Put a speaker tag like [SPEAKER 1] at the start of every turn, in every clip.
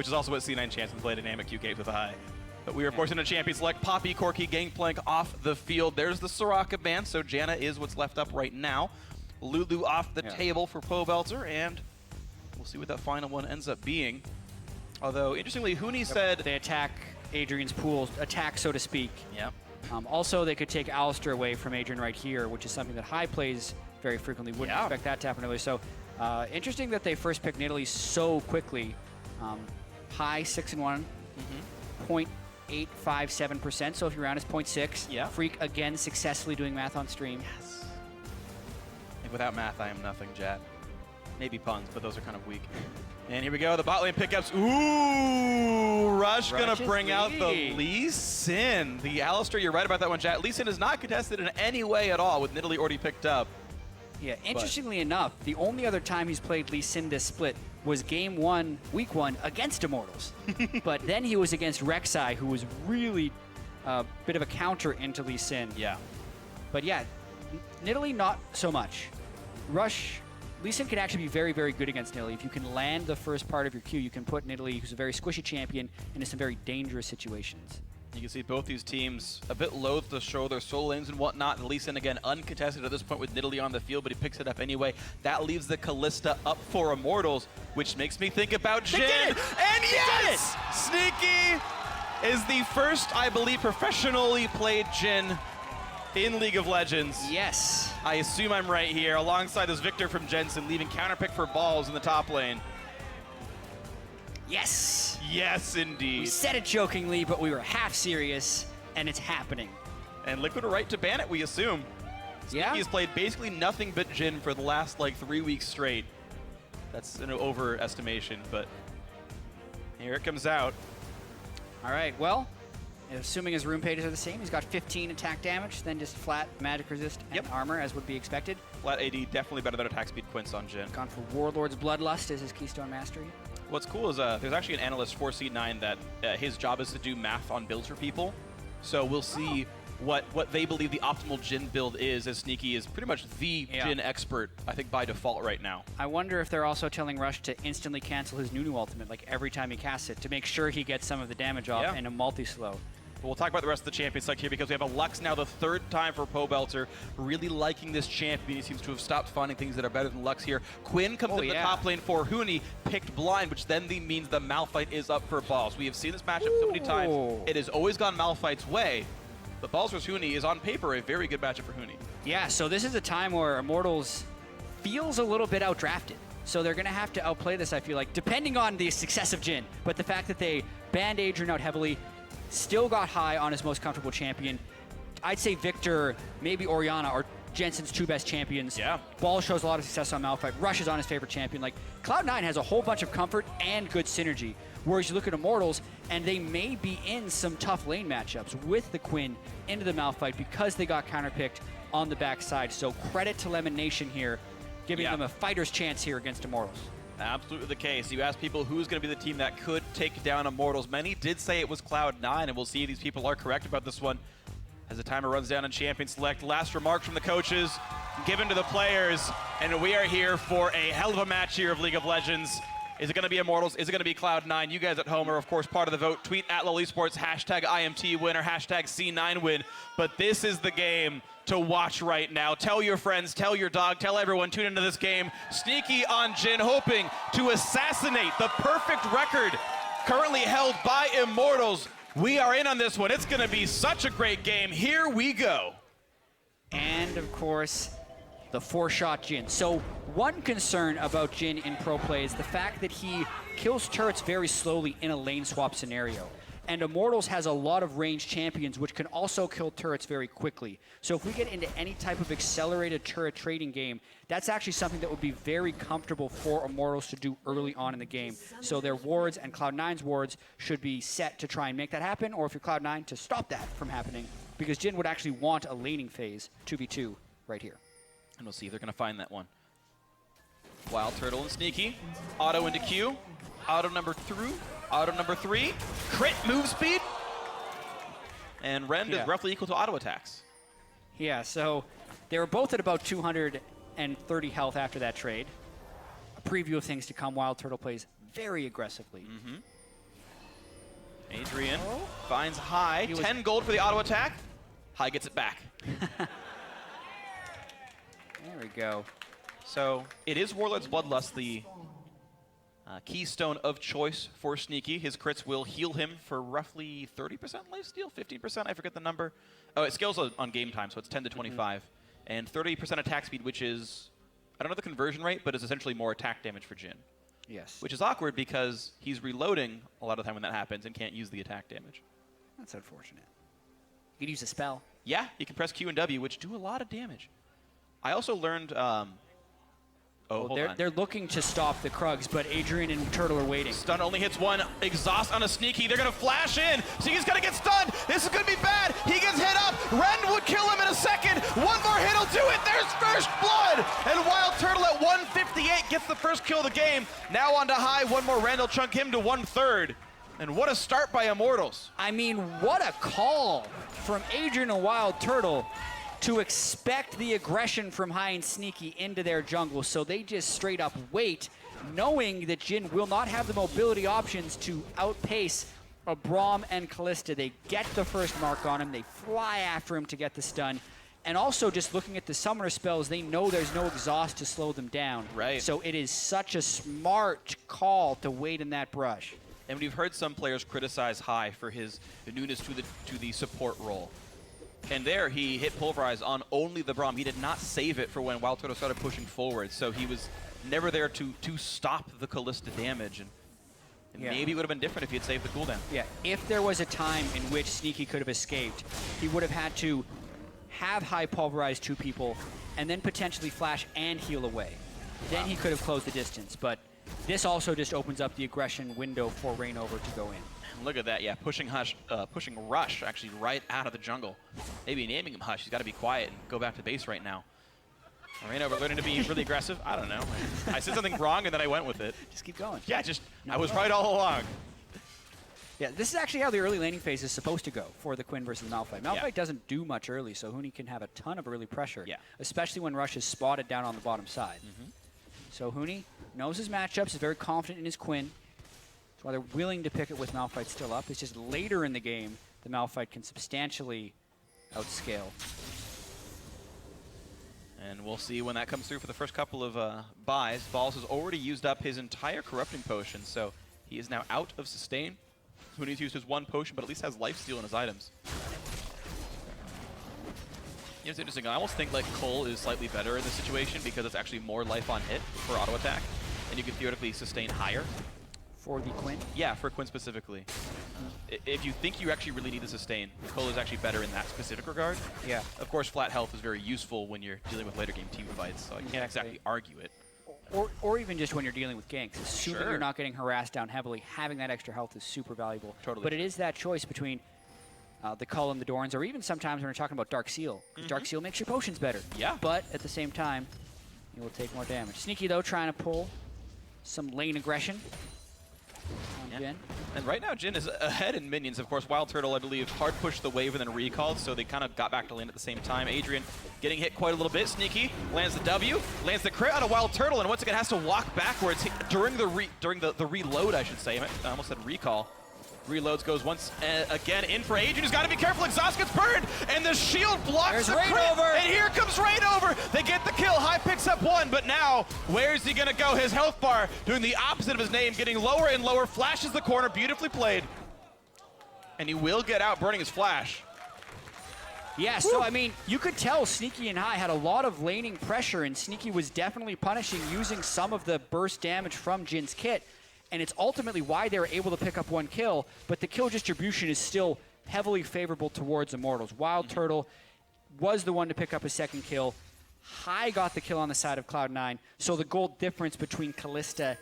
[SPEAKER 1] which is also what C9 chants and play dynamic Q games with a high. But we are, of course, in a champion select. Poppy, Corki, Gangplank off the field. There's the Soraka ban, so Janna is what's left up right now. Lulu off the table for Pobelter, and we'll see what that final one ends up being. Although, interestingly, Huni said...
[SPEAKER 2] They attack Adrian's pool, attack, so to speak.
[SPEAKER 1] Yep.
[SPEAKER 2] Also, they could take Alistar away from Adrian right here, which is something that High plays very frequently. Wouldn't expect that to happen early. So, interesting that they first picked Nidalee so quickly. High 6-1, 0.857%. So if you're around, it's 0.6.
[SPEAKER 1] Yeah.
[SPEAKER 2] Freak again successfully doing math on stream.
[SPEAKER 1] Yes. And without math, I am nothing, Jad. Maybe puns, but those are kind of weak. And here we go, the bot lane pickups. Ooh, Rush gonna bring out the Lee Sin. The Alistar, you're right about that one, Jad. Lee Sin is not contested in any way at all with Nidalee already picked up.
[SPEAKER 2] Yeah, interestingly enough, the only other time he's played Lee Sin this split was game 1, week 1 against Immortals. But then he was against Rek'Sai, who was really a bit of a counter into Lee Sin.
[SPEAKER 1] Yeah.
[SPEAKER 2] But yeah, Nidalee not so much. Rush, Lee Sin can actually be very, very good against Nidalee. If you can land the first part of your Q, you can put Nidalee, who's a very squishy champion, into some very dangerous situations.
[SPEAKER 1] You can see both these teams a bit loath to show their soul lanes and whatnot. And Lee Sin, again, uncontested at this point with Nidalee on the field, but he picks it up anyway. That leaves the Kalista up for Immortals, which makes me think about Jhin. And yes! Sneaky is the first, I believe, professionally played Jhin in League of Legends.
[SPEAKER 2] Yes.
[SPEAKER 1] I assume I'm right here, alongside this Victor from Jensen, leaving counterpick for balls in the top lane.
[SPEAKER 2] Yes.
[SPEAKER 1] Yes, indeed.
[SPEAKER 2] We said it jokingly, but we were half serious, and it's happening.
[SPEAKER 1] And Liquid are right to ban it, we assume.
[SPEAKER 2] Yeah.
[SPEAKER 1] He's played basically nothing but Jhin for the last, like, 3 weeks straight. That's an overestimation, but here it comes out.
[SPEAKER 2] All right, well, assuming his rune pages are the same, he's got 15 attack damage, then just flat magic resist and armor, as would be expected.
[SPEAKER 1] Flat AD, definitely better than attack speed Quince on Jhin.
[SPEAKER 2] Gone for Warlord's Bloodlust as his Keystone Mastery.
[SPEAKER 1] What's cool is there's actually an analyst for C9 that his job is to do math on builds for people. So we'll see what they believe the optimal Jhin build is, as Sneaky is pretty much the Jhin expert, I think, by default right now.
[SPEAKER 2] I wonder if they're also telling Rush to instantly cancel his Nunu ultimate, like every time he casts it, to make sure he gets some of the damage off in a multi-slow.
[SPEAKER 1] But we'll talk about the rest of the champion select here because we have a Lux now, the 3rd time for Pobelter. Really liking this champion. He seems to have stopped finding things that are better than Lux here. Quinn comes in the top lane for Huni, picked blind, which then means the Malphite is up for balls. We have seen this matchup so many times. It has always gone Malphite's way. But balls vs Huni is on paper a very good matchup for Huni. Yeah,
[SPEAKER 2] so this is a time where Immortals feels a little bit outdrafted. So they're going to have to outplay this, I feel like, depending on the success of Jhin. But the fact that they banned Adrian out heavily, still got high on his most comfortable champion. I'd say Victor, maybe Orianna, are Jensen's 2 best champions.
[SPEAKER 1] Yeah.
[SPEAKER 2] Ball shows a lot of success on Malphite. Rush is on his favorite champion. Like, Cloud9 has a whole bunch of comfort and good synergy. Whereas you look at Immortals, and they may be in some tough lane matchups with the Quinn into the Malphite because they got counterpicked on the backside. So credit to Lemon Nation here, giving them a fighter's chance here against Immortals.
[SPEAKER 1] Absolutely the case. You ask people who's going to be the team that could take down Immortals. Many did say it was Cloud9, and we'll see if these people are correct about this one as the timer runs down in Champion Select. Last remarks from the coaches given to the players, and we are here for a hell of a match here of League of Legends. Is it going to be Immortals? Is it going to be Cloud9? You guys at home are, of course, part of the vote. Tweet at LoL Esports, hashtag IMT win or hashtag C9 win. But this is the game to watch right now. Tell your friends, tell your dog, tell everyone, tune into this game. Sneaky on Jhin, hoping to assassinate the perfect record currently held by Immortals. We are in on this one. It's going to be such a great game. Here we go.
[SPEAKER 2] And, of course, the 4-shot Jhin. So one concern about Jhin in pro play is the fact that he kills turrets very slowly in a lane swap scenario. And Immortals has a lot of ranged champions which can also kill turrets very quickly. So if we get into any type of accelerated turret trading game, that's actually something that would be very comfortable for Immortals to do early on in the game. So their wards and Cloud9's wards should be set to try and make that happen, or if you're Cloud9, to stop that from happening, because Jhin would actually want a laning phase 2v2 right here.
[SPEAKER 1] And we'll see if they're going to find that one. Wild Turtle and Sneaky. Auto into Q. Auto number 3. Crit move speed. And Rend is roughly equal to auto attacks.
[SPEAKER 2] Yeah, so they were both at about 230 health after that trade. A preview of things to come. Wild Turtle plays very aggressively.
[SPEAKER 1] Adrian finds High. 10 gold for the auto attack. High gets it back.
[SPEAKER 2] There we go.
[SPEAKER 1] So it is Warlord's Bloodlust, the keystone of choice for Sneaky. His crits will heal him for roughly 30% lifesteal, 15%, I forget the number. Oh, it scales on game time, so it's 10 to 25. And 30% attack speed, which is, I don't know the conversion rate, but is essentially more attack damage for Jhin.
[SPEAKER 2] Yes.
[SPEAKER 1] Which is awkward because he's reloading a lot of the time when that happens and can't use the attack damage.
[SPEAKER 2] That's unfortunate. You could use a spell.
[SPEAKER 1] Yeah, you can press Q and W, which do a lot of damage. I also learned...
[SPEAKER 2] They're looking to stop the Krugs, but Adrian and Turtle are waiting.
[SPEAKER 1] Stun only hits one. Exhaust on a Sneaky. They're going to flash in. Sneaky's going to get stunned. This is going to be bad. He gets hit up. Ren would kill him in a second. One more hit will do it. There's first blood. And Wild Turtle at 158 gets the first kill of the game. Now on to High. One more Ren will chunk him to 1/3. And what a start by Immortals.
[SPEAKER 2] I mean, what a call from Adrian and Wild Turtle to expect the aggression from High and Sneaky into their jungle. So they just straight up wait, knowing that Jhin will not have the mobility options to outpace a Braum and Kalista. They get the first mark on him. They fly after him to get the stun. And also just looking at the summoner spells, they know there's no exhaust to slow them down.
[SPEAKER 1] Right.
[SPEAKER 2] So it is such a smart call to wait in that brush.
[SPEAKER 1] And we've heard some players criticize High for his newness to the support role. And there, he hit Pulverize on only the Braum. He did not save it for when Wild Turtle started pushing forward. So he was never there to stop the Kalista damage. And maybe it would have been different if he had saved the cooldown.
[SPEAKER 2] Yeah, if there was a time in which Sneaky could have escaped, he would have had to have High pulverize two people and then potentially flash and heal away. Then he could have closed the distance. But this also just opens up the aggression window for Reignover to go in.
[SPEAKER 1] Look at that, yeah, pushing Rush actually right out of the jungle. Maybe naming him Hush. He's got to be quiet and go back to base right now. Reignover learning to be really aggressive. I don't know. I said something wrong and then I went with it.
[SPEAKER 2] Just keep going.
[SPEAKER 1] Yeah, I was right all along.
[SPEAKER 2] Yeah, this is actually how the early laning phase is supposed to go for the Quinn versus Malphite. Malphite doesn't do much early, so Huni can have a ton of early pressure, especially when Rush is spotted down on the bottom side. So Huni knows his matchups, is very confident in his Quinn. That's why they're willing to pick it with Malphite still up. It's just later in the game the Malphite can substantially outscale.
[SPEAKER 1] And we'll see when that comes through for the first couple of buys. Balls has already used up his entire Corrupting Potion, so he is now out of Sustain. Huni's used his one potion, but at least has Lifesteal in his items. You know, it's interesting. I almost think like Cole is slightly better in this situation because it's actually more life on hit for auto attack, and you can theoretically sustain higher.
[SPEAKER 2] For the Quinn?
[SPEAKER 1] Yeah, for Quinn specifically. If you think you actually really need to sustain, Cole is actually better in that specific regard.
[SPEAKER 2] Yeah.
[SPEAKER 1] Of course, flat health is very useful when you're dealing with later game team fights, so I can't exactly argue it.
[SPEAKER 2] Or even just when you're dealing with ganks. Assuming you're not getting harassed down heavily, having that extra health is super valuable.
[SPEAKER 1] Totally.
[SPEAKER 2] But it is that choice between the Cull and the Dorns, or even sometimes when we're talking about Dark Seal. Dark Seal makes your potions better.
[SPEAKER 1] Yeah.
[SPEAKER 2] But at the same time, you will take more damage. Sneaky, though, trying to pull some lane aggression on Jhin.
[SPEAKER 1] And right now, Jhin is ahead in minions. Of course, Wild Turtle, I believe, hard pushed the wave and then recalled, so they kind of got back to lane at the same time. Adrian getting hit quite a little bit. Sneaky lands the W, lands the crit on a Wild Turtle, and once again has to walk backwards during the reload, I should say. I almost said recall. Reloads goes once again in for Adrian. He's got to be careful. Exhaust gets burned, and the shield blocks the crit. And here comes Reignover. They get the kill. High picks up one, but now where's he gonna go? His health bar doing the opposite of his name, getting lower and lower. Flashes the corner, beautifully played, and he will get out, burning his flash.
[SPEAKER 2] Yeah, so I mean, you could tell Sneaky and High had a lot of laning pressure, and Sneaky was definitely punishing using some of the burst damage from Jin's kit. And it's ultimately why they were able to pick up one kill, but the kill distribution is still heavily favorable towards Immortals. Wild Turtle was the one to pick up a second kill. High got the kill on the side of Cloud9, so the gold difference between Kalista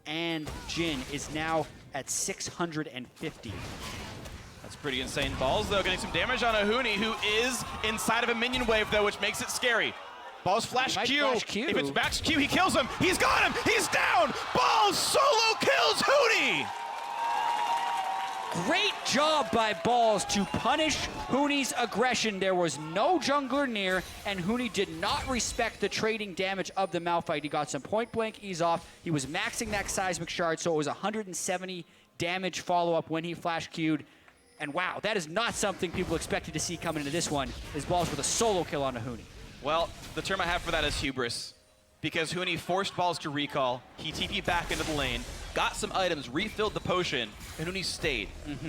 [SPEAKER 2] and Jhin is now at 650.
[SPEAKER 1] That's pretty insane. Balls, though, getting some damage on a Huni, who is inside of a minion wave, though, which makes it scary. Balls flash Q. If it's max Q, he kills him. He's got him. He's down. Balls solo kills Huni.
[SPEAKER 2] Great job by Balls to punish Huni's aggression. There was no jungler near, and Huni did not respect the trading damage of the Malphite. He got some point blank ease off. He was maxing that seismic shard, so it was 170 damage follow-up when he flash queued. And wow, that is not something people expected to see coming into this one, is Balls with a solo kill on a Huni.
[SPEAKER 1] Well, the term I have for that is hubris, because Huni forced Balls to recall, he TP'd back into the lane, got some items, refilled the potion, and Huni stayed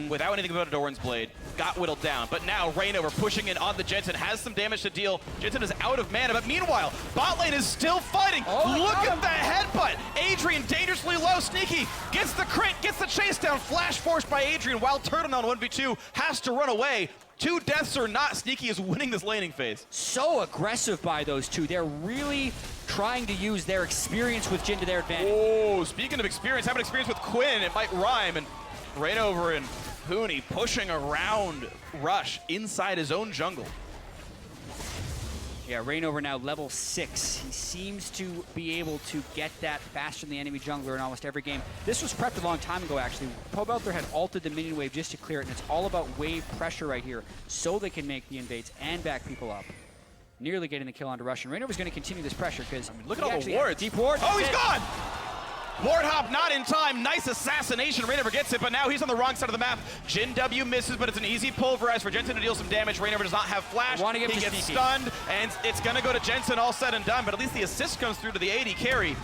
[SPEAKER 1] without anything but a Doran's Blade, got whittled down. But now Rainover pushing in on the Jensen, has some damage to deal. Jensen is out of mana, but meanwhile, bot lane is still fighting. Look at that headbutt. Adrian dangerously low, Sneaky gets the crit, gets the chase down, flash forced by Adrian, while Turtle on 1v2 has to run away. 2 deaths or not, Sneaky is winning this laning phase.
[SPEAKER 2] So aggressive by those two. They're really trying to use their experience with Jhin to their advantage.
[SPEAKER 1] Oh, speaking of experience, have an experience with Quinn, it might rhyme. And Rainover and Huni pushing around Rush inside his own jungle.
[SPEAKER 2] Yeah, Rainover now level 6. He seems to be able to get that faster than the enemy jungler in almost every game. This was prepped a long time ago, actually. Pobelter had ulted the minion wave just to clear it, and it's all about wave pressure right here, so they can make the invades and back people up. Nearly getting the kill onto Rush, and Rainover's going to continue this pressure, because
[SPEAKER 1] look at all the wards.
[SPEAKER 2] Deep ward.
[SPEAKER 1] Oh, he's gone! Ward hop not in time. Nice assassination. Rainover gets it, but now he's on the wrong side of the map. Jhin W misses, but it's an easy pulverize for Jensen to deal some damage. Rainover does not have flash. He gets stunned, and it's going to go to Jensen all said and done, but at least the assist comes through to the AD carry.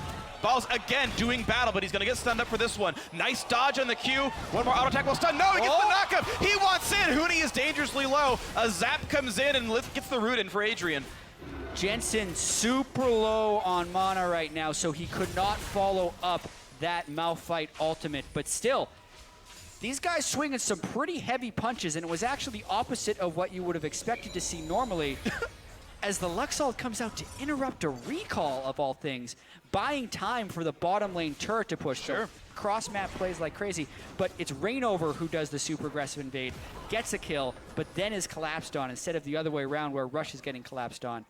[SPEAKER 1] Balls again doing battle, but he's going to get stunned up for this one. Nice dodge on the Q. One more auto attack will stun. No, he gets the knockup. He wants in. Huni is dangerously low. A zap comes in and gets the root in for Adrian.
[SPEAKER 2] Jensen super low on mana right now, so he could not follow up that Malphite ultimate, but still, these guys swinging some pretty heavy punches, and it was actually the opposite of what you would have expected to see normally, as the Luxalt comes out to interrupt a recall of all things, buying time for the bottom lane turret to push.
[SPEAKER 1] Sure.
[SPEAKER 2] So cross map plays like crazy, but it's Rainover who does the super aggressive invade, gets a kill, but then is collapsed on instead of the other way around where Rush is getting collapsed on.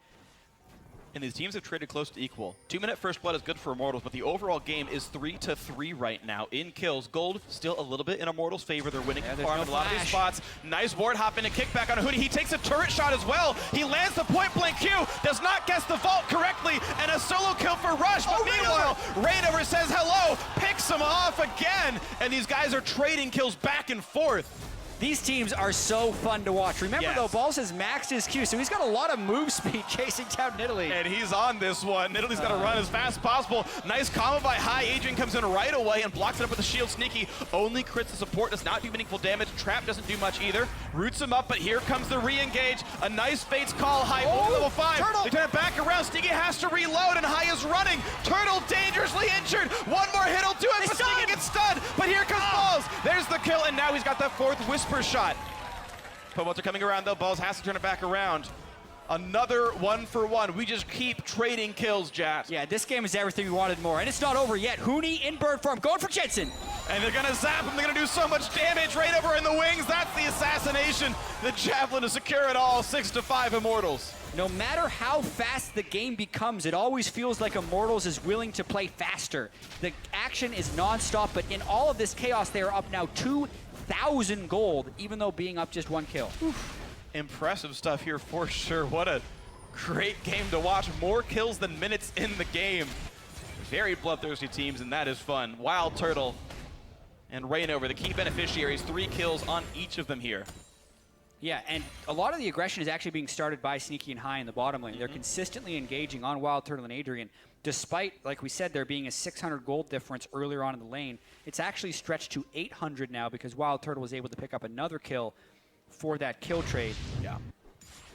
[SPEAKER 1] And these teams have traded close to equal. 2-minute first blood is good for Immortals, but the overall game is 3-3 right now in kills. Gold still a little bit in Immortals' favor. They're winning farm in a lot of these spots. Nice ward hop and a kickback on a Huni. He takes a turret shot as well. He lands the point blank Q, does not guess the vault correctly, and a solo kill for Rush. But meanwhile, Rainover says hello, picks him off again, and these guys are trading kills back and forth.
[SPEAKER 2] These teams are so fun to watch. Remember, though, Balls has maxed his Q, so he's got a lot of move speed chasing down Nidalee.
[SPEAKER 1] And he's on this one. Nidalee's got to run as fast as possible. Nice combo by High. Adrian comes in right away and blocks it up with a shield. Sneaky only crits the support, does not do meaningful damage. Trap doesn't do much either. Roots him up, but here comes the re-engage. A nice Fates call. High only level 5.
[SPEAKER 2] Turtle.
[SPEAKER 1] They turn it back around. Sneaky has to reload, and High is running. Turtle dangerously injured. One more hit will do it, but Sneaky gets stunned. But here comes Balls. There's the kill, and now he's got that 4th Whisper shot. Pobelter coming around though, Balls has to turn it back around. Another 1-for-1. We just keep trading kills, Jat.
[SPEAKER 2] Yeah, this game is everything we wanted more, and it's not over yet. Huni in bird form, going for Jensen.
[SPEAKER 1] And they're gonna zap him, they're gonna do so much damage right over in the wings. That's the assassination. The Javelin to secure it all, 6-5 Immortals.
[SPEAKER 2] No matter how fast the game becomes, it always feels like Immortals is willing to play faster. The action is non-stop, but in all of this chaos, they are up now 2,000 gold, even though being up just 1 kill.
[SPEAKER 1] Oof. Impressive stuff here for sure. What a great game to watch. More kills than minutes in the game. Very bloodthirsty teams, and that is fun. Wild Turtle and Rainover, the key beneficiaries, 3 kills on each of them here.
[SPEAKER 2] Yeah, and a lot of the aggression is actually being started by Sneaky and High in the bottom lane. They're consistently engaging on Wild Turtle and Adrian, despite, like we said, there being a 600 gold difference earlier on in the lane. It's actually stretched to 800 now because Wild Turtle was able to pick up another kill for that kill trade.
[SPEAKER 1] Yeah.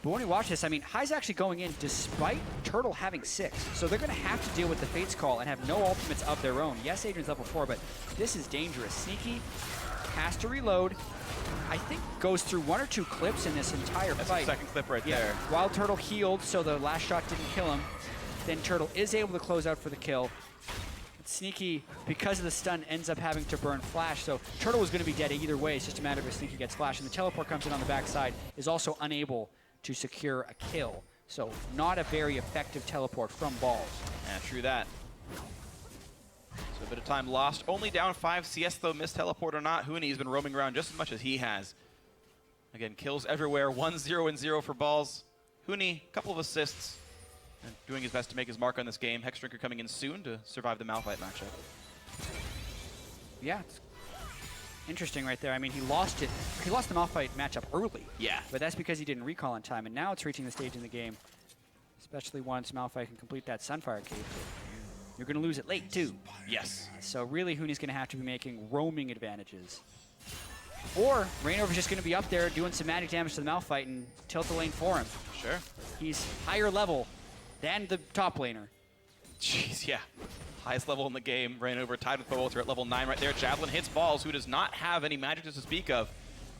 [SPEAKER 2] But when you watch this, I mean, High's actually going in despite Turtle having 6. So they're going to have to deal with the Fates call and have no ultimates of their own. Yes, Adrian's level 4, but this is dangerous. Sneaky has to reload. I think goes through 1 or 2 clips in this entire fight.
[SPEAKER 1] That's the 2nd clip right there.
[SPEAKER 2] Wild Turtle healed, so the last shot didn't kill him. Then Turtle is able to close out for the kill. Sneaky, because of the stun, ends up having to burn Flash, so Turtle was going to be dead either way. It's just a matter of if Sneaky gets Flash, and the teleport comes in on the backside, is also unable to secure a kill. So not a very effective teleport from Balls.
[SPEAKER 1] Yeah, true that. So a bit of time lost. Only down 5 CS though, missed teleport or not. Huni's been roaming around just as much as he has. Again, kills everywhere. 1-0-0 for Balls. Huni, couple of assists. And doing his best to make his mark on this game. Hexdrinker coming in soon to survive the Malphite matchup.
[SPEAKER 2] Yeah, interesting right there. I mean, he lost the Malphite matchup early.
[SPEAKER 1] Yeah.
[SPEAKER 2] But that's because he didn't recall in time, and now it's reaching the stage in the game, especially once Malphite can complete that Sunfire Cave. You're going to lose it late, too.
[SPEAKER 1] Yes.
[SPEAKER 2] So really, Huni's going to have to be making roaming advantages. Or Reignover's just going to be up there doing some magic damage to the Malphite and tilt the lane for him.
[SPEAKER 1] Sure.
[SPEAKER 2] He's higher level than the top laner.
[SPEAKER 1] Jeez, yeah. Highest level in the game. Reignover tied with Poelter at level 9 right there. Javelin hits Balls, who does not have any magic to speak of.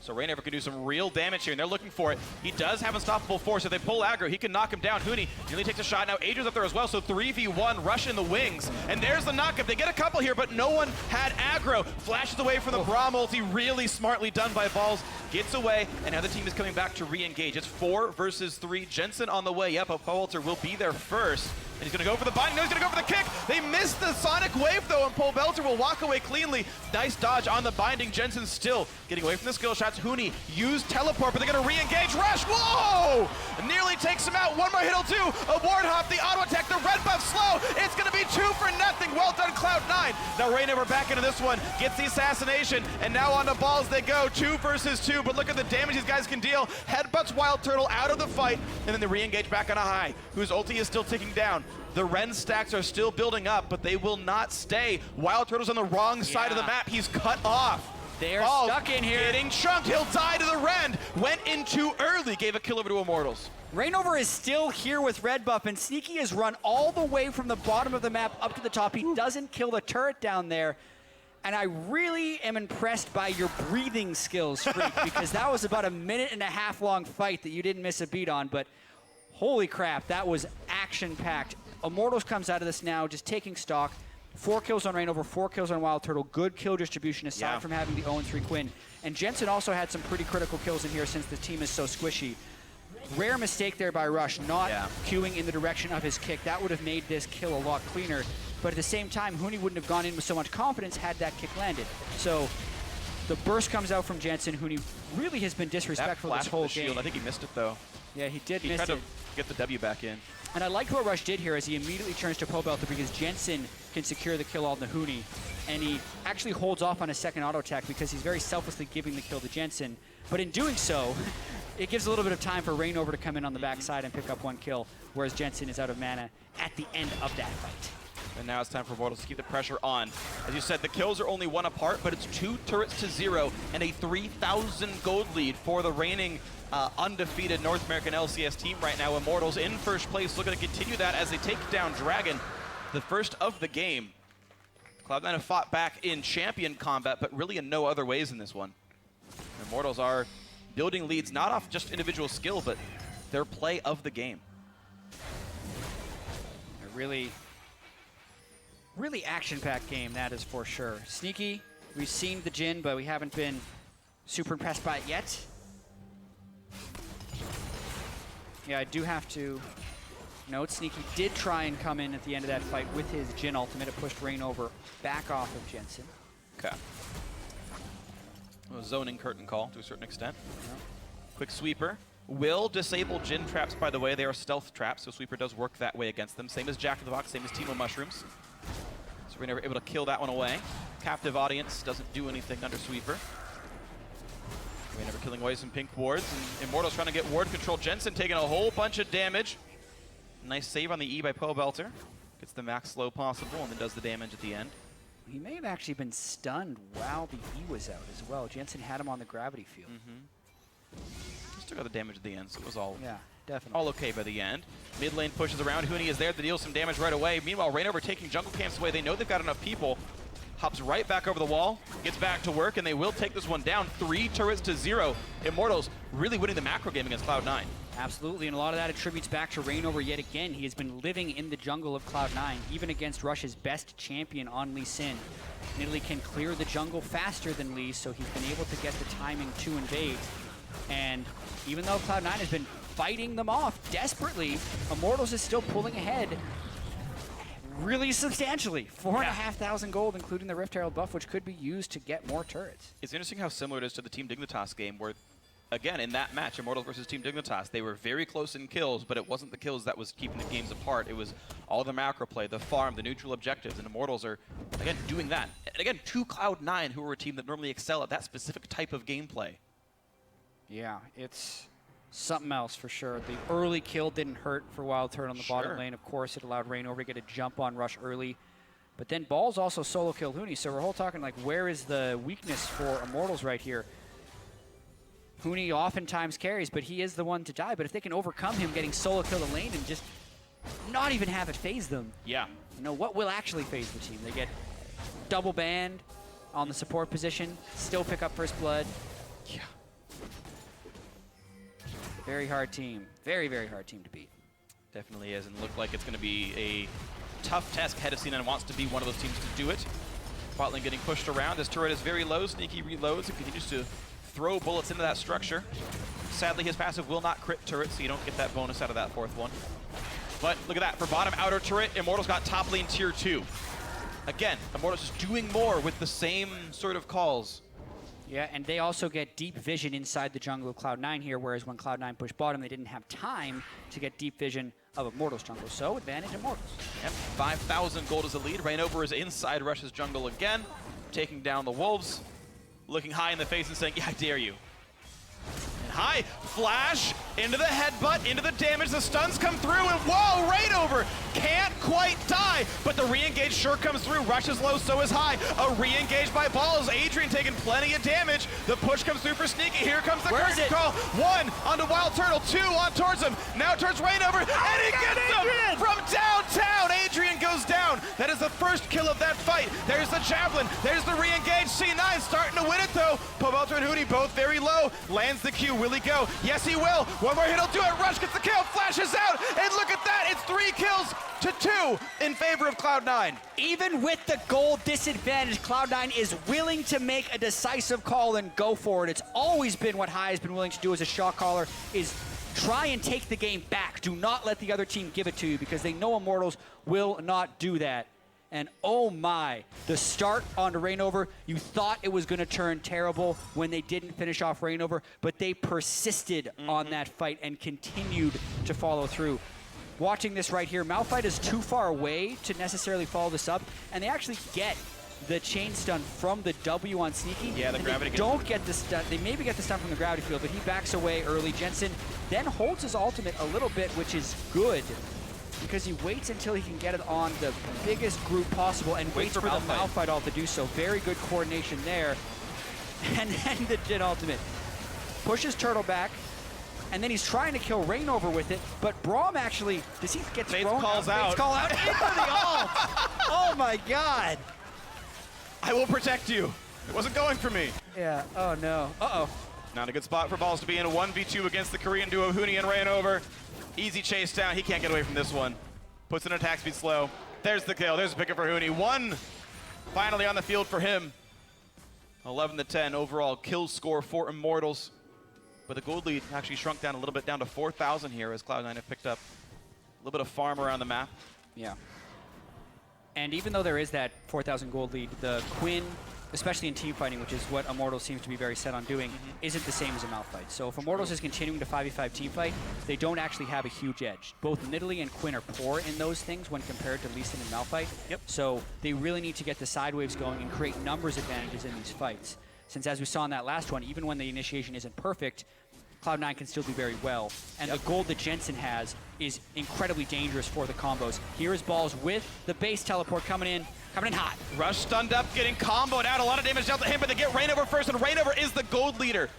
[SPEAKER 1] So Reignover can do some real damage here, and they're looking for it. He does have Unstoppable Force. If they pull aggro, he can knock him down. Huni nearly takes a shot. Now Adrian's up there as well, so 3v1, rush in the wings. And there's the knockup. They get a couple here, but no one had aggro. Flashes away from the Braum ulti. Really smartly done by Balls. Gets away, and now the team is coming back to re-engage. It's 4 versus 3. Jensen on the way up. Poelter will be there first. And he's going to go for the bind. No, he's going to go for the kick. They missed the Sonic Wave, though, and Poelter will walk away cleanly. Nice dodge on the binding. Jensen still getting away from the skill shots. Huni used teleport, but they're going to re-engage. Rush! Whoa! Nearly takes him out. One more hit will do. A ward hop, the auto attack, the red buff slow. It's going to be 2-0. Well done, Cloud9. Now Reignover back into this one. Gets the assassination, and now on the Balls they go. 2 versus 2, but look at the damage these guys can deal. Headbutts Wild Turtle out of the fight, and then they re-engage back on a high, whose ulti is still ticking down. The Ren stacks are still building up, but they will not stay. Wild Turtle's on the wrong side of the map. He's cut off.
[SPEAKER 2] They're stuck in here.
[SPEAKER 1] Getting chunked. He'll die to the Ren. Went in too early. Gave a kill over to Immortals.
[SPEAKER 2] Reignover is still here with red buff, and Sneaky has run all the way from the bottom of the map up to the top. He doesn't kill the turret down there. And I really am impressed by your breathing skills, Freak, because that was about a 1.5-minute long fight that you didn't miss a beat on. But holy crap, that was action-packed. Immortals comes out of this now, just taking stock. 4 kills on Reignover, 4 kills on Wild Turtle. Good kill distribution aside from having the 0-3 Quinn. And Jensen also had some pretty critical kills in here since the team is so squishy. Rare mistake there by Rush, not queuing in the direction of his kick. That would have made this kill a lot cleaner. But at the same time, Huni wouldn't have gone in with so much confidence had that kick landed. So the burst comes out from Jensen. Huni really has been disrespectful this whole game.
[SPEAKER 1] I think he missed it, though.
[SPEAKER 2] Yeah, he did miss it.
[SPEAKER 1] He tried to get the W back in.
[SPEAKER 2] And I like what Rush did here as he immediately turns to Poelter because Jensen can secure the kill on the Huni. And he actually holds off on a second auto attack because he's very selflessly giving the kill to Jensen. But in doing so, it gives a little bit of time for Reignover to come in on the backside and pick up 1 kill, whereas Jensen is out of mana at the end of that fight.
[SPEAKER 1] And now it's time for Immortals to keep the pressure on. As you said, the kills are only 1 apart, but it's 2 turrets to 0 and a 3,000 gold lead for the reigning undefeated North American LCS team right now. Immortals in first place, looking to continue that as they take down Dragon, the first of the game. Cloud9 have fought back in champion combat, but really in no other ways in this one. Immortals are building leads not off just individual skill, but their play of the game.
[SPEAKER 2] A really action-packed game, that is for sure. Sneaky, we've seen the Jhin, but we haven't been super impressed by it yet. Yeah, I do have to note, Sneaky did try and come in at the end of that fight with his Jhin ultimate. It pushed Reignover back off of Jensen.
[SPEAKER 1] Okay. A zoning curtain call to a certain extent. Quick sweeper. Will disable Jhin traps, by the way. They are stealth traps, so sweeper does work that way against them. Same as Jack in the Box, same as Teemo Mushrooms. So we're never able to kill that one away. Captive Audience doesn't do anything under sweeper. We're never killing away some pink wards, and Immortals trying to get ward control. Jensen taking a whole bunch of damage. Nice save on the E by Poelter. Gets the max slow possible, and then does the damage at the end.
[SPEAKER 2] He may have actually been stunned while the E was out as well. Jensen had him on the gravity field.
[SPEAKER 1] Still got the damage at the end, so it was all
[SPEAKER 2] definitely
[SPEAKER 1] all okay by the end. Mid lane pushes around. Huni is there to deal some damage right away. Meanwhile, Reignover taking jungle camps away. They know they've got enough people. Hops right back over the wall, gets back to work, and they will take this one down. 3 turrets to 0. Immortals really winning the macro game against Cloud9.
[SPEAKER 2] Absolutely, and a lot of that attributes back to Reignover yet again. He has been living in the jungle of Cloud9, even against Rush's best champion on Lee Sin. Nidalee can clear the jungle faster than Lee, so he's been able to get the timing to invade. And even though Cloud9 has been fighting them off desperately, Immortals is still pulling ahead really substantially. 4,500 gold, including the Rift Herald buff, which could be used to get more turrets.
[SPEAKER 1] It's interesting how similar it is to the Team Dignitas game, where again, in that match, Immortals versus Team Dignitas, they were very close in kills, but it wasn't the kills that was keeping the games apart. It was all the macro play, the farm, the neutral objectives, and Immortals are, again, doing that. And again, to Cloud9, who are a team that normally excel at that specific type of gameplay.
[SPEAKER 2] Yeah, it's something else for sure. The early kill didn't hurt for Wild Turtle on the bottom lane. Of course, it allowed Reignover to get a jump on Rush early. But then Balls also solo killed Huni, so we're all talking like, where is the weakness for Immortals right here? Huni oftentimes carries, but he is the one to die. But if they can overcome him getting solo kill the lane and just not even have it phase them,
[SPEAKER 1] yeah,
[SPEAKER 2] you know, what will actually phase the team? They get double banned on the support position, still pick up first blood.
[SPEAKER 1] Yeah.
[SPEAKER 2] Very hard team. Very, very hard team to beat.
[SPEAKER 1] Definitely is, and look like it's going to be a tough task ahead of C9 wants to be one of those teams to do it. Bot lane getting pushed around. His turret is very low. Sneaky reloads and continues to throw bullets into that structure. Sadly, his passive will not crit turret, so you don't get that bonus out of that fourth one. But look at that. For bottom outer turret, Immortals got top lane tier 2. Again, Immortals is doing more with the same sort of calls.
[SPEAKER 2] Yeah, and they also get deep vision inside the jungle of Cloud9 here, whereas when Cloud9 pushed bottom, they didn't have time to get deep vision of Immortals jungle. So, advantage Immortals.
[SPEAKER 1] Yep, 5,000 gold is the lead. Reignover is inside Rush's jungle again, taking down the Wolves, looking high in the face and saying, yeah, I dare you. And high flash into the headbutt, into the damage. The stuns come through, and whoa, Reignover can't quite die, but the re-engage sure comes through. Rush is low, so is high. A re-engage by Balls. Adrian taking plenty of damage. The push comes through for Sneaky. Here comes the curtain call. 1 onto Wild Turtle, 2 on towards him. Now towards Reignover, and he gets him from downtown. Adrian goes down. That is the first kill of that fight. There's the javelin. There's the re-engage. C9 starting to win it though. Pobelter and Huni both very low. Lands the Q. Will he go? Yes, he will. One more hit will do it. Rush gets the kill, flashes out, and look at that. It's 3 kills to 2 in favor of Cloud9.
[SPEAKER 2] Even with the goal disadvantage, Cloud9 is willing to make a decisive call and go for it. It's always been what High has been willing to do as a shot caller, is try and take the game back. Do not let the other team give it to you, because they know Immortals will not do that. And oh my, the start onto Reignover, you thought it was going to turn terrible when they didn't finish off Reignover, but they persisted on that fight and continued to follow through. Watching this right here, Malphite is too far away to necessarily follow this up, and they actually get the chain stun from the W on Sneaky.
[SPEAKER 1] Yeah, the gravity.
[SPEAKER 2] They don't get the stun. They maybe get the stun from the gravity field, but he backs away early. Jensen then holds his ultimate a little bit, which is good, because he waits until he can get it on the biggest group possible and waits for the Malphite ult to do so. Very good coordination there. And then the Jin ultimate pushes Turtle back, and then he's trying to kill Reignover with it, but Braum actually, does he get thrown?
[SPEAKER 1] Calls out.
[SPEAKER 2] Fates call out into the ult. Oh my god.
[SPEAKER 1] I will protect you. It wasn't going for me.
[SPEAKER 2] Yeah, oh no. Uh-oh.
[SPEAKER 1] Not a good spot for Balls to be in. A 1v2 against the Korean duo Huni and Reignover. Easy chase down. He can't get away from this one. Puts in attack speed slow. There's the kill. There's the picker for Huni. 1 finally on the field for him. 11-10 overall kill score for Immortals. But the gold lead actually shrunk down a little bit, down to 4,000 here, as Cloud9 have picked up a little bit of farm around the map.
[SPEAKER 2] Yeah. And even though there is that 4,000 gold lead, the Quinn, especially in team fighting, which is what Immortals seems to be very set on doing, isn't the same as a Malphite. So if Immortals is continuing to 5v5 team fight, they don't actually have a huge edge. Both Nidalee and Quinn are poor in those things when compared to Lee Sin and Malphite. Yep. So they really need to get the side waves going and create numbers advantages in these fights. Since as we saw in that last one, even when the initiation isn't perfect, Cloud9 can still do very well. And the gold that Jensen has is incredibly dangerous for the combos. Here is Balls with the base teleport coming in hot.
[SPEAKER 1] Rush stunned up, getting comboed out. A lot of damage dealt to him, but they get Reignover first, and Reignover is the gold leader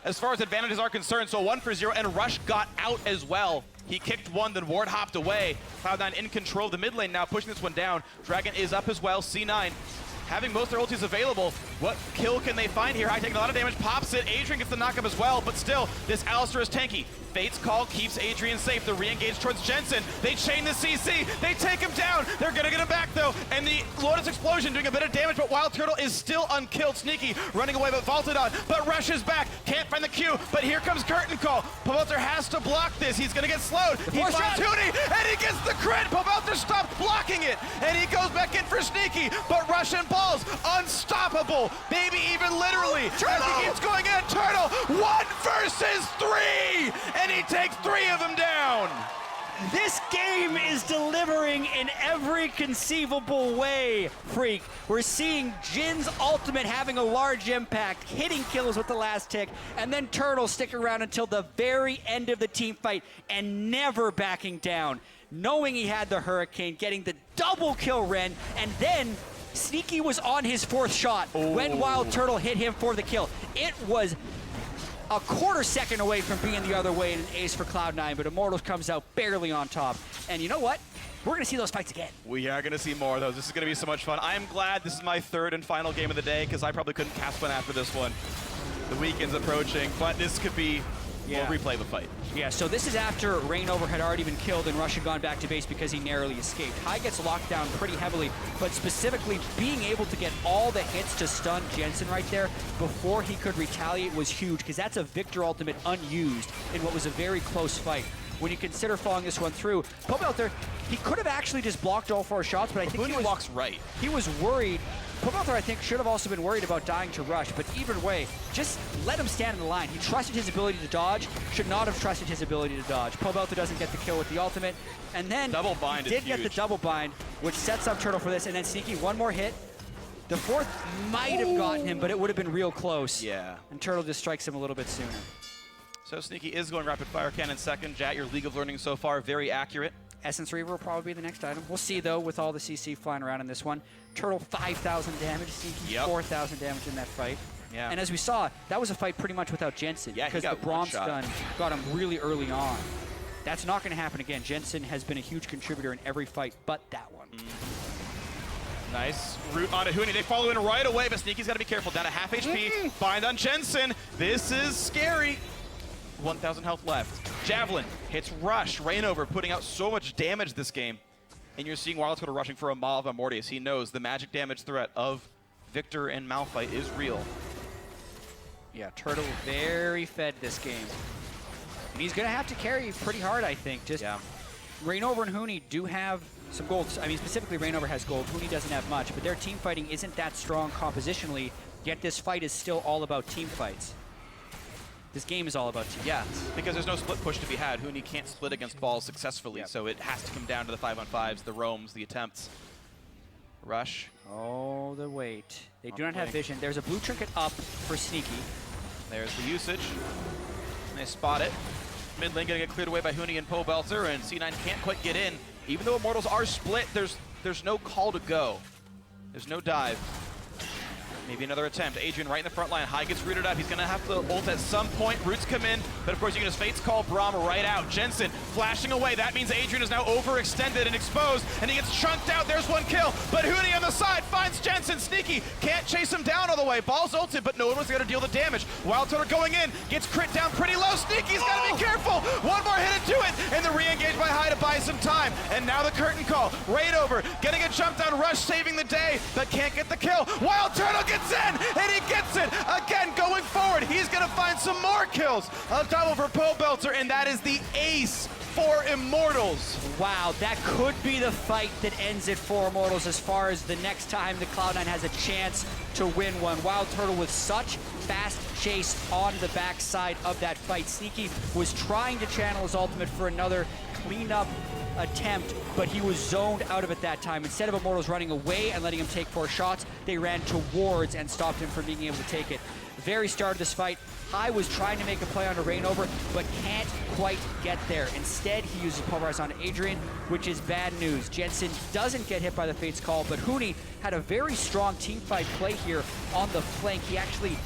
[SPEAKER 1] as far as advantages are concerned. So 1 for 0, and Rush got out as well. He kicked one, then Ward hopped away. Cloud9 in control of the mid lane now, pushing this one down. Dragon is up as well. C9 having most of their ultis available. What kill can they find here? High taking a lot of damage, pops it. Adrian gets the knockup as well, but still, this Alistar is tanky. Fate's call keeps Adrian safe. The re-engage towards Jensen. They chain the CC. They take him down. They're gonna get him back though. And the Lotus Explosion doing a bit of damage, but Wild Turtle is still unkilled. Sneaky running away, but vaulted on. But Rush is back. Can't find the Q, but here comes Curtain Call. Pobelter has to block this. He's gonna get slowed. He finds Huni, and he gets the crit. Pobelter stopped blocking it, and he goes back in for Sneaky. But Rush and Balls, unstoppable. Maybe even literally. As he keeps going in, Turtle, 1 for versus 3, and he takes 3 of them down.
[SPEAKER 2] This game is delivering in every conceivable way, Freak. We're seeing Jin's ultimate having a large impact, hitting kills with the last tick, and then Turtle stick around until the very end of the team fight and never backing down, knowing he had the Hurricane, getting the double kill Ren, and then Sneaky was on his 4th shot when Wild Turtle hit him for the kill. It was a quarter second away from being the other way and an ace for Cloud9, but Immortals comes out barely on top. And you know what? We're going to see those fights again.
[SPEAKER 1] We are going to see more of those. This is going to be so much fun. I am glad this is my 3rd and final game of the day because I probably couldn't cast one after this one. The weekend's approaching, but this could be, we'll replay the fight.
[SPEAKER 2] Yeah, so this is after Rainover had already been killed and Rush had gone back to base because he narrowly escaped. High gets locked down pretty heavily, but specifically being able to get all the hits to stun Jensen right there before he could retaliate was huge because that's a Victor ultimate unused in what was a very close fight. When you consider following this one through, Pobelter, he could have actually just blocked all 4 shots, but I think he
[SPEAKER 1] walks right.
[SPEAKER 2] He was worried. Pobelter, I think, should have also been worried about dying to Rush, but either way, just let him stand in the line. He trusted his ability to dodge, should not have trusted his ability to dodge. Pobelter doesn't get the kill with the ultimate, and then
[SPEAKER 1] double bind
[SPEAKER 2] he did get the double bind, which sets up Turtle for this, and then Sneaky, one more hit. The 4th might have gotten him, but it would have been real close.
[SPEAKER 1] Yeah.
[SPEAKER 2] And Turtle just strikes him a little bit sooner.
[SPEAKER 1] So Sneaky is going rapid fire cannon second. Jat, your League of Learning so far, very accurate.
[SPEAKER 2] Essence Reaver will probably be the next item. We'll see, though, with all the CC flying around in this one. Turtle, 5,000 damage. Sneaky, 4,000 damage in that fight.
[SPEAKER 1] Yeah.
[SPEAKER 2] And as we saw, that was a fight pretty much without Jensen.
[SPEAKER 1] Yeah,
[SPEAKER 2] because the Braum stun got him really early on. That's not going to happen again. Jensen has been a huge contributor in every fight but that one.
[SPEAKER 1] Nice. Root onto Huni. They follow in right away, but Sneaky's got to be careful. Down to half HP. Bind on Jensen. This is scary. 1,000 health left. Javelin hits Rush. Rainover putting out so much damage this game. And you're seeing Wild Turtle rushing for a Maw of Immortals. He knows the magic damage threat of Victor and Malphite is real.
[SPEAKER 2] Yeah, Turtle very fed this game. And he's going to have to carry pretty hard, I think. Just Rainover and Huni do have some gold. I mean, specifically Rainover has gold. Huni doesn't have much, but their team fighting isn't that strong compositionally, yet this fight is still all about team fights. This game is all about team.
[SPEAKER 1] Yeah, because there's no split push to be had. Huni can't split against balls successfully, so it has to come down to the 5-on-5s, the roams, the attempts. Rush.
[SPEAKER 2] Oh, the wait. They do not have vision. There's a blue trinket up for Sneaky.
[SPEAKER 1] There's the usage. And they spot it. Mid lane getting it cleared away by Huni and Pobelter, and C9 can't quite get in. Even though Immortals are split, there's no call to go. There's no dive. Maybe another attempt. Adrian right in the front line. High gets rooted up. He's going to have to ult at some point. Roots come in, but of course you can just Fate's Call Braum right out. Jensen flashing away. That means Adrian is now overextended and exposed, and he gets chunked out. There's one kill, but Huni on the side finds Jensen. Sneaky can't chase him down all the way. Ball's ulted, but no one was going to deal the damage. Wild Turtle going in, gets crit down pretty low. Sneaky's got to be careful. One more hit into it, and the re-engage by High to buy some time. And now the curtain call. Rainover getting a jump down. Rush saving the day, but can't get the kill. Wild Turtle gets in, and he gets it again going forward. He's going to find some more kills. A double for Pobelter, and that is the ace for Immortals.
[SPEAKER 2] Wow, that could be the fight that ends it for Immortals as far as the next time the Cloud9 has a chance to win one. Wild Turtle with such fast chase on the backside of that fight. Sneaky was trying to channel his ultimate for another cleanup attempt, but he was zoned out of it that time. Instead of Immortals running away and letting him take 4 shots, they ran towards and stopped him from being able to take it. Very start of this fight, High was trying to make a play on a Rainover, but can't quite get there. Instead, he uses Pulverize on Adrian, which is bad news. Jensen doesn't get hit by the Fate's Call, but Huni had a very strong team fight play here on the flank. He actually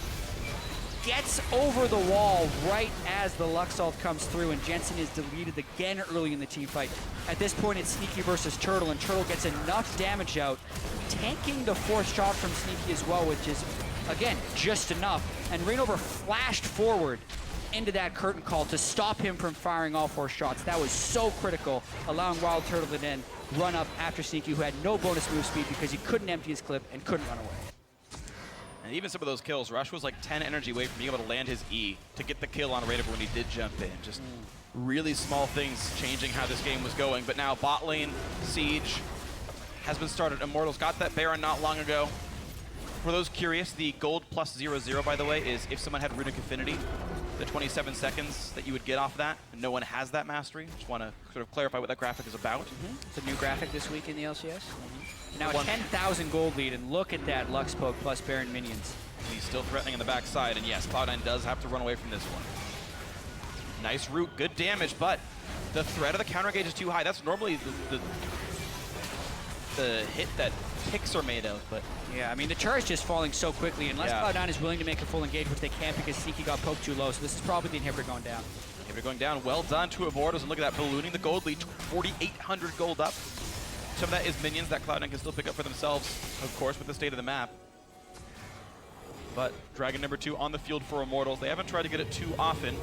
[SPEAKER 2] gets over the wall right as the Luxalt comes through, and Jensen is deleted again early in the team fight. At this point, it's Sneaky versus Turtle, and Turtle gets enough damage out, tanking the 4th shot from Sneaky as well, which is, again, just enough. And Rainover flashed forward into that curtain call to stop him from firing all 4 shots. That was so critical, allowing Wild Turtle to then run up after Sneaky, who had no bonus move speed because he couldn't empty his clip and couldn't run away.
[SPEAKER 1] And even some of those kills, Rush was like 10 energy away from being able to land his E to get the kill on Rainover when he did jump in. Just really small things changing how this game was going. But now bot lane, Siege has been started. Immortals got that Baron not long ago. For those curious, the gold plus 0-0, by the way, is if someone had Runic Affinity, the 27 seconds that you would get off that, and no one has that mastery. Just want to sort of clarify what that graphic is about.
[SPEAKER 2] It's a new graphic this week in the LCS. Now a 10,000 gold lead, and look at that Lux Poke plus Baron minions.
[SPEAKER 1] He's still threatening on the backside, and yes, Cloud9 does have to run away from this one. Nice root, good damage, but the threat of the counter gauge is too high. That's normally the hit that picks are made of, but...
[SPEAKER 2] Yeah, I mean, the turret's just falling so quickly, unless Cloud9 is willing to make a full engage, which they can't because Sneaky got poked too low, so this is probably the inhibitor going down.
[SPEAKER 1] Inhibitor going down, well done to Immortals, and look at that, ballooning the gold lead, 4,800 gold up. Some of that is minions that Cloud9 can still pick up for themselves, of course, with the state of the map. But Dragon number 2 on the field for Immortals. They haven't tried to get it too often,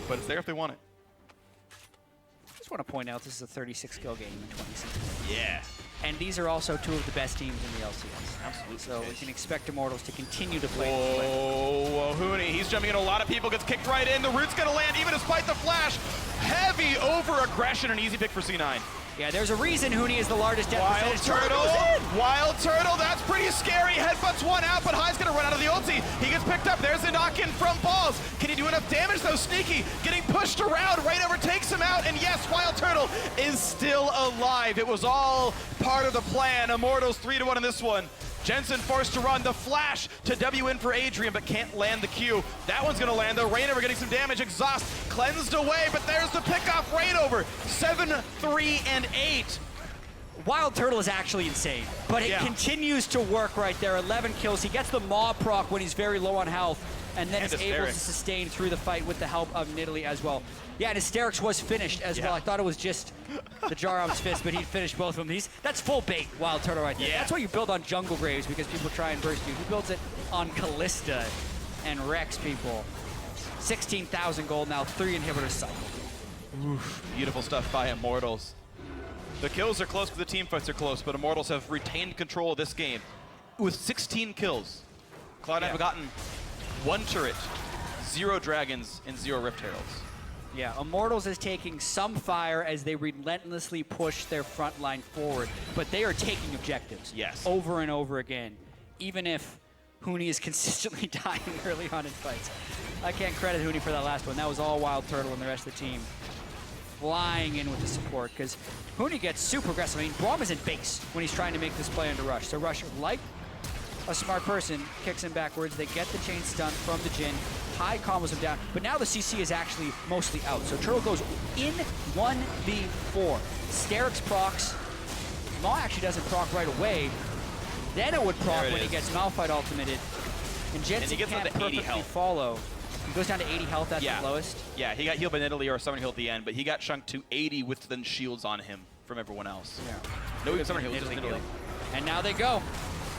[SPEAKER 1] but it's there if they want it.
[SPEAKER 2] I just want to point out this is a 36 kill game in 20 seconds.
[SPEAKER 1] Yeah.
[SPEAKER 2] And these are also two of the best teams in the LCS.
[SPEAKER 1] Absolutely.
[SPEAKER 2] So we can expect Immortals to continue to play.
[SPEAKER 1] Whoa, Huni, he's jumping in a lot of people, gets kicked right in. The root's gonna land even despite the flash. Heavy over-aggression, an easy pick for C9.
[SPEAKER 2] Yeah, there's a reason Huni is the largest death
[SPEAKER 1] Wild
[SPEAKER 2] percentage.
[SPEAKER 1] Turtle, Wild Turtle, that's pretty scary. Headbutts one out, but High's gonna run out of the ulti. He gets picked up, there's the knock-in from Balls. Can he do enough damage though? Sneaky, getting pushed around, right over takes him out, and yes, Wild Turtle is still alive. It was all part of the plan. Immortals 3-1 in this one. Jensen forced to run the flash to W in for Adrian, but can't land the Q. That one's gonna land though. Rainover getting some damage. Exhaust cleansed away, but there's the pickoff. Rainover 7, 3, and 8.
[SPEAKER 2] Wild Turtle is actually insane, but it continues to work right there. 11 kills. He gets the Maw proc when he's very low on health, and then is able to sustain through the fight with the help of Nidalee as well. Yeah, and Hysterics was finished as well. I thought it was just the Jarom's fist, but he finished both of them. That's full bait, Wild Turtle right there. That's why you build on Jungle Graves, because people try and burst you. He builds it on Callista and wrecks people. 16,000 gold now, 3 inhibitors cycle.
[SPEAKER 1] Oof, beautiful stuff by Immortals. The kills are close because the team fights are close, but Immortals have retained control of this game with 16 kills. Cloud9 have gotten 1 turret, 0 dragons, and 0 Rift Heralds.
[SPEAKER 2] Yeah, Immortals is taking some fire as they relentlessly push their front line forward, but they are taking objectives over and over again, even if Huni is consistently dying early on in fights. I can't credit Huni for that last one. That was all Wild Turtle and the rest of the team flying in with the support, because Huni gets super aggressive. I mean, Braum is in base when he's trying to make this play into Rush. So Rush, like a smart person, kicks him backwards. They get the chain stun from the Jhin. High combos him down, but now the CC is actually mostly out. So Turtle goes in 1v4. Sterix procs. Maw actually doesn't proc right away. Then it would proc when he gets Malphite ultimated. And Jensen can't perfectly follow. He goes down to 80 health, that's the lowest. Yeah,
[SPEAKER 1] he got healed by Nidalee or Summoner Heal at the end, but he got chunked to 80 with then shields on him from everyone else.
[SPEAKER 2] Yeah.
[SPEAKER 1] No even Summoner Heal, just Nidalee.
[SPEAKER 2] And now they go.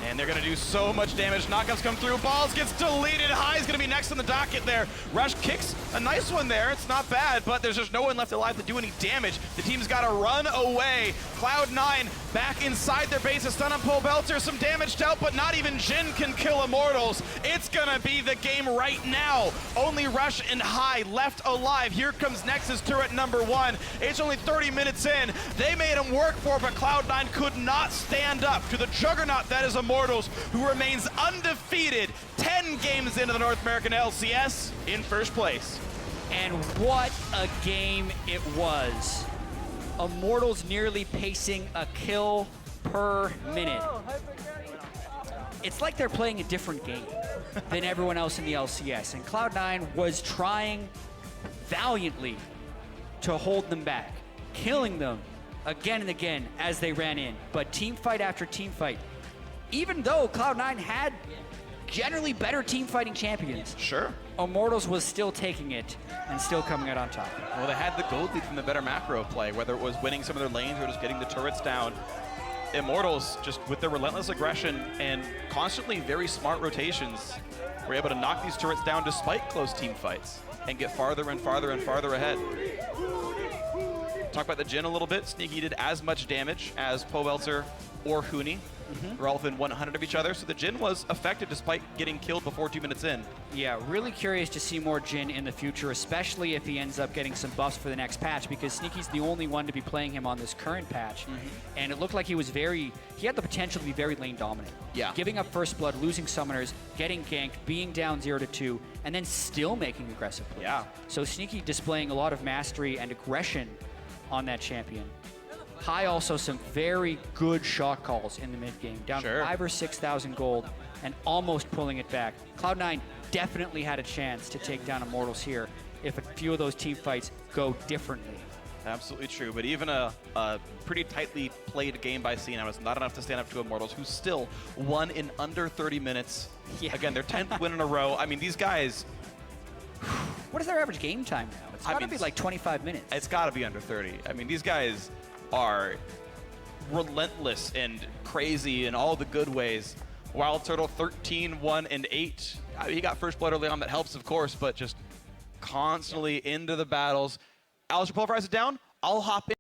[SPEAKER 1] And they're going to do so much damage. Knockouts come through. Balls gets deleted. High's going to be next on the docket there. Rush kicks a nice one there. It's not bad, but there's just no one left alive to do any damage. The team's got to run away. Cloud9 back inside their base. A stun on Pole Belter. Some damage dealt, but not even Jhin can kill Immortals. It's going to be the game right now. Only Rush and High left alive. Here comes Nexus turret number 1. It's only 30 minutes in. They made him work for it, but Cloud9 could not stand up to the juggernaut that is Immortals, who remains undefeated 10 games into the North American LCS in first place.
[SPEAKER 2] And what a game it was. Immortals nearly pacing a kill per minute. It's like they're playing a different game than everyone else in the LCS. And Cloud9 was trying valiantly to hold them back, killing them again and again as they ran in. But team fight after team fight, even though Cloud9 had generally better team fighting champions, Immortals was still taking it and still coming out on top.
[SPEAKER 1] Well, they had the gold lead from the better macro play, whether it was winning some of their lanes or just getting the turrets down. Immortals, just with their relentless aggression and constantly very smart rotations, were able to knock these turrets down despite close team fights and get farther and farther and farther ahead. talk about the Jhin a little bit. Sneaky did as much damage as Powelter or Huni. They're all within 100 of each other, so the Jhin was effective despite getting killed before 2 minutes in.
[SPEAKER 2] Yeah, really curious to see more Jhin in the future, especially if he ends up getting some buffs for the next patch, because Sneaky's the only one to be playing him on this current patch. And it looked like he had the potential to be very lane dominant.
[SPEAKER 1] Yeah.
[SPEAKER 2] Giving up first blood, losing summoners, getting ganked, being down 0-2, and then still making aggressive plays.
[SPEAKER 1] Yeah.
[SPEAKER 2] So Sneaky displaying a lot of mastery and aggression on that champion. High also some very good shot calls in the mid game, down 5,000 or 6,000 gold and almost pulling it back. Cloud9 definitely had a chance to take down Immortals here if a few of those team fights go differently.
[SPEAKER 1] Absolutely true, but even a pretty tightly played game by Cena was not enough to stand up to Immortals, who still won in under 30 minutes.
[SPEAKER 2] Yeah.
[SPEAKER 1] Again, their 10th win in a row. I mean, these guys...
[SPEAKER 2] What is their average game time now? It's got to be like 25 minutes.
[SPEAKER 1] It's got to be under 30. I mean, these guys are relentless and crazy in all the good ways. Wild Turtle 13, 1, and 8. I mean, he got first blood early on, that helps, of course, but just constantly into the battles. Alistair pulverizes it down. I'll hop in.